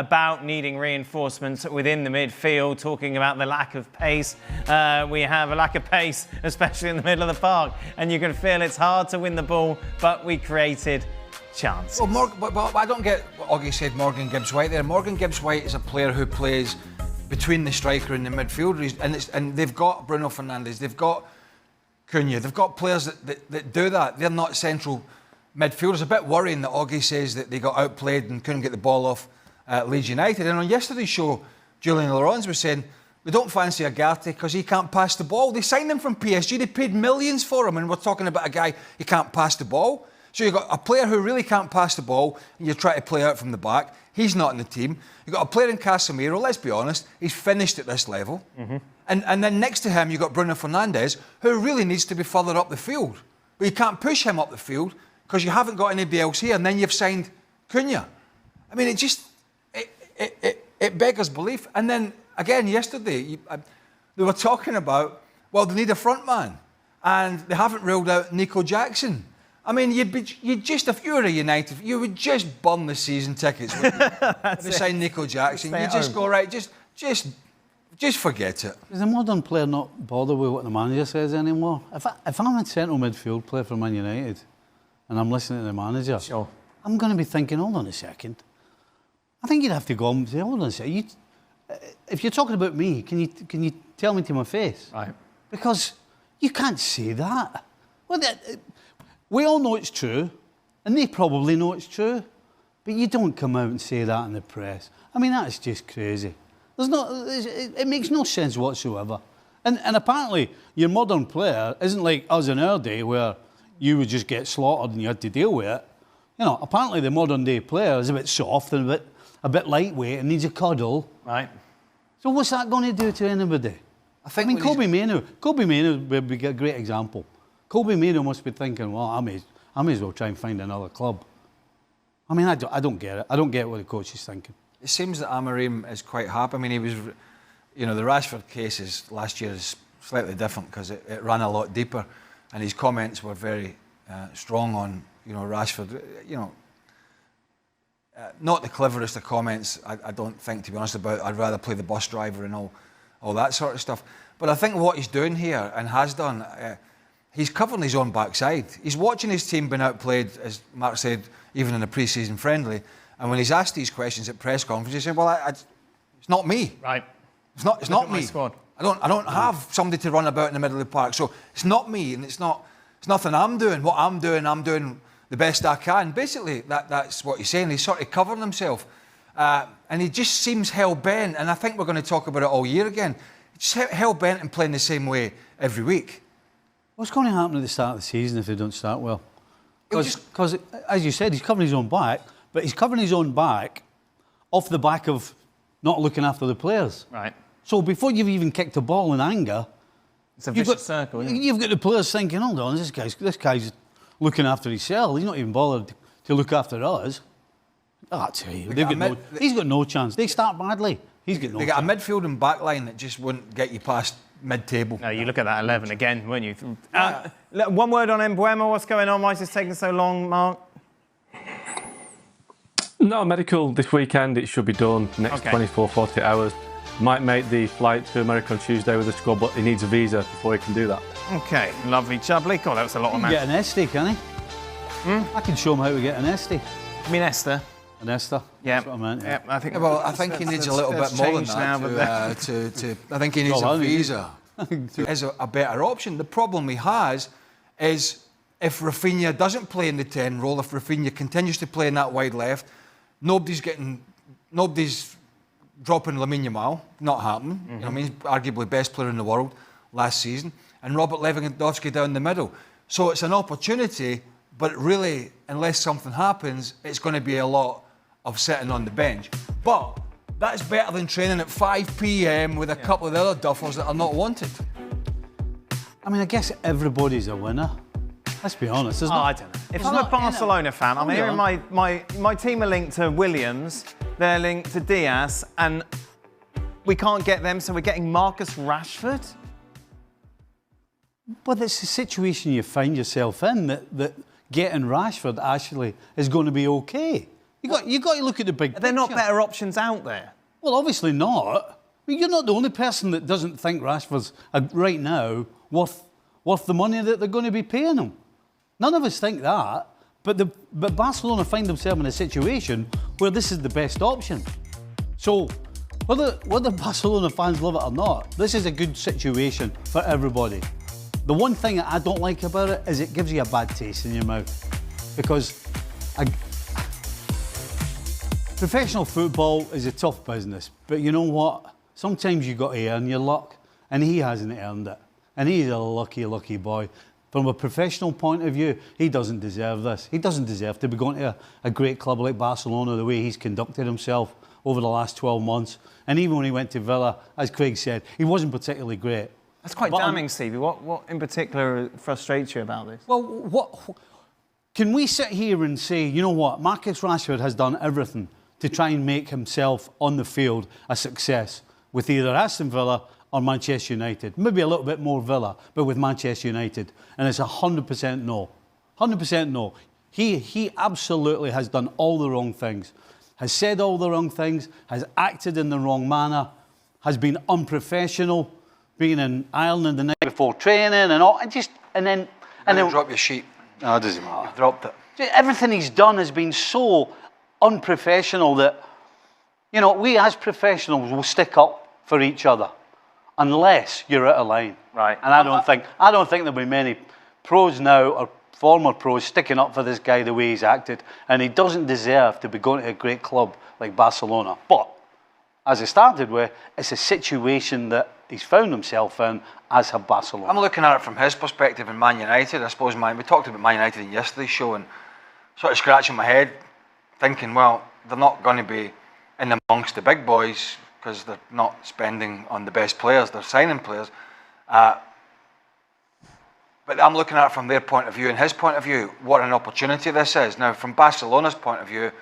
about needing reinforcements within the midfield, talking about the lack of pace. We have a lack of pace, especially in the middle of the park, and you can feel it's hard to win the ball, but we created chances. Well, but I don't get what Oggy said, Morgan Gibbs-White there. Morgan Gibbs-White is a player who plays between the striker and the midfielder, and they've got Bruno Fernandes, they've got Cunha, they've got players that do that. They're not central midfielders. A bit worrying that Oggy says that they got outplayed and couldn't get the ball off Leeds United. And on yesterday's show, Julian Laurens was saying they don't fancy Agate because he can't pass the ball. They signed him from PSG. They paid millions for him, and we're talking about a guy who can't pass the ball. So you've got a player who really can't pass the ball, and you try to play out from the back. He's not in the team. You've got a player in Casemiro, let's be honest, he's finished at this level. And then next to him, you've got Bruno Fernandes, who really needs to be further up the field. But you can't push him up the field because you haven't got anybody else here, and then you've signed Cunha. I mean, it beggars belief. And then, again, yesterday, they were talking about, well, they need a front man, and they haven't ruled out Nico Jackson. I mean, you'd just, if you were a United, you would just burn the season tickets. If they sign Nico Jackson, you just go, right, just forget it. Does a modern player not bother with what the manager says anymore? If I'm a central midfield player for Man United and I'm listening to the manager, sure, I'm going to be thinking, hold on a second. I think you'd have to go and say, hold on a second. If you're talking about me, can you tell me to my face? Right. Because you can't say that. Well, we all know it's true, and they probably know it's true, but you don't come out and say that in the press. I mean, that's just crazy. It makes no sense whatsoever. And apparently, your modern player isn't like us in our day where you would just get slaughtered and you had to deal with it. You know, apparently the modern day player is a bit soft and a bit lightweight and needs a cuddle. Right. So what's that going to do to anybody? I mean, Kobe Mainoo would be a great example. Kobe Mainoo must be thinking, well, I may as well try and find another club. I mean, I don't get it. I don't get what the coach is thinking. It seems that Amorim is quite happy. I mean, he was, you know, the Rashford cases last year is slightly different because it ran a lot deeper, and his comments were very strong on, you know, Rashford. You know, not the cleverest of comments, I don't think, to be honest, about I'd rather play the bus driver and all that sort of stuff. But I think what he's doing here and has done, he's covering his own backside. He's watching his team being outplayed, as Mark said, even in a pre-season friendly. And when he's asked these questions at press conferences, he said, "Well, it's not me. Right. It's not me. Squad. I don't have somebody to run about in the middle of the park. So it's not me, and it's nothing I'm doing. What I'm doing the best I can." Basically, that's what he's saying. He's sort of covering himself, and he just seems hell bent. And I think we're going to talk about it all year again. Just hell bent and playing the same way every week. What's going to happen at the start of the season if they don't start well? Because, as you said, he's covering his own back, but he's covering his own back off the back of not looking after the players. Right. So before you've even kicked a ball in anger, it's a vicious circle, isn't it? You've got the players thinking, hold on, this guy's looking after himself. He's not even bothered to look after us. Oh, I tell you, he's got no chance. They start badly. He's got no chance. They got a midfield and back line that just wouldn't get you past mid-table. No, you look at that 11 again, weren't you? One word on Mbeumo. What's going on? Why is this taking so long, Mark? No medical this weekend. It should be done next 24, 48 hours. Might make the flight to America on Tuesday with the squad, but he needs a visa before he can do that. Okay, lovely, jubbly. God, that was a lot of match. Get an Esty, can he? I can show him how to get an Esty. I mean, Esther. An Esther. Yeah, that's what I meant. Yeah, I think. Well, I think he needs a little bit more than that. I think he needs a visa. Is a better option. The problem he has is if Rafinha doesn't play in the 10 role, if Rafinha continues to play in that wide left, nobody's dropping Lamine Yamal. Not happening. You know what I mean? He's arguably best player in the world last season, and Robert Lewandowski down the middle. So it's an opportunity, but really, unless something happens, it's going to be a lot of sitting on the bench. But that's better than training at 5 p.m. with a couple of the other duffers that are not wanted. I mean, I guess everybody's a winner. Let's be honest. I don't know. If I'm a Barcelona fan, I'm hearing my team are linked to Williams, they're linked to Diaz, and we can't get them, so we're getting Marcus Rashford? But it's a situation you find yourself in that getting Rashford actually is going to be okay. You got to look at the big picture. They're not better options out there. Well, obviously not. I mean, you're not the only person that doesn't think Rashford's right now worth the money that they're going to be paying him. None of us think that. But Barcelona find themselves in a situation where this is the best option. So whether Barcelona fans love it or not, this is a good situation for everybody. The one thing that I don't like about it is it gives you a bad taste in your mouth. Because professional football is a tough business. But you know what? Sometimes you've got to earn your luck. And he hasn't earned it. And he's a lucky, lucky boy. From a professional point of view, he doesn't deserve this. He doesn't deserve to be going to a great club like Barcelona the way he's conducted himself over the last 12 months. And even when he went to Villa, as Craig said, he wasn't particularly great. That's quite damning, Stevie. What in particular frustrates you about this? Well, what can we sit here and say, you know what, Marcus Rashford has done everything to try and make himself on the field a success with either Aston Villa or Manchester United. Maybe a little bit more Villa, but with Manchester United. And it's 100% no. 100% no. He absolutely has done all the wrong things, has said all the wrong things, has acted in the wrong manner, has been unprofessional, being in Ireland the night before training and all, and then Drop your sheet. No, it doesn't matter. You've dropped it. Everything he's done has been so unprofessional that, you know, we as professionals will stick up for each other. Unless you're out of line. Right. And I don't think there'll be many pros now or former pros sticking up for this guy the way he's acted. And he doesn't deserve to be going to a great club like Barcelona. But, as I started with, it's a situation that he's found himself in, as have Barcelona. I'm looking at it from his perspective in Man United. I suppose we talked about Man United in yesterday's show and sort of scratching my head, thinking, well, they're not going to be in amongst the big boys because they're not spending on the best players, they're signing players. But I'm looking at it from their point of view and his point of view, what an opportunity this is. Now, from Barcelona's point of view,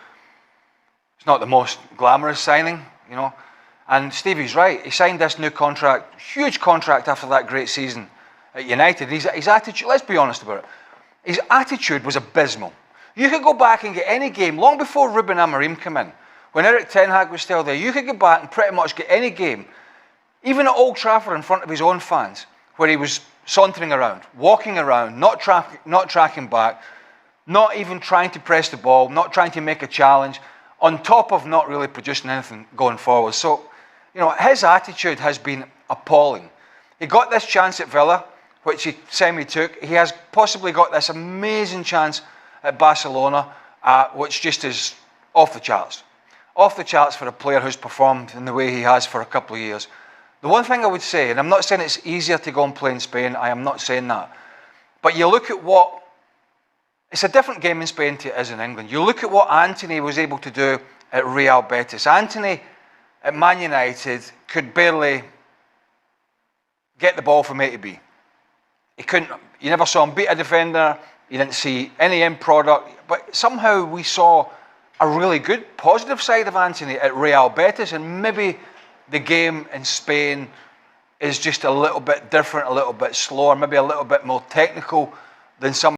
it's not the most glamorous signing, you know. And Stevie's right, he signed this new contract, huge contract after that great season at United. His attitude, let's be honest about it, his attitude was abysmal. You could go back and get any game, long before Ruben Amorim came in, when Eric Ten Hag was still there, you could go back and pretty much get any game, even at Old Trafford in front of his own fans, where he was sauntering around, walking around, not tracking back, not even trying to press the ball, not trying to make a challenge, on top of not really producing anything going forward. So, you know, his attitude has been appalling. He got this chance at Villa, which he semi-took. He has possibly got this amazing chance at Barcelona, which just is off the charts. Off the charts for a player who's performed in the way he has for a couple of years. The one thing I would say, and I'm not saying it's easier to go and play in Spain, I am not saying that, but you look at what, it's a different game in Spain to it is in England. You look at what Anthony was able to do at Real Betis. Anthony at Man United could barely get the ball from A to B. He couldn't, you never saw him beat a defender, you didn't see any end product, but somehow we saw a really good, positive side of Anthony at Real Betis, and maybe the game in Spain is just a little bit different, a little bit slower, maybe a little bit more technical than some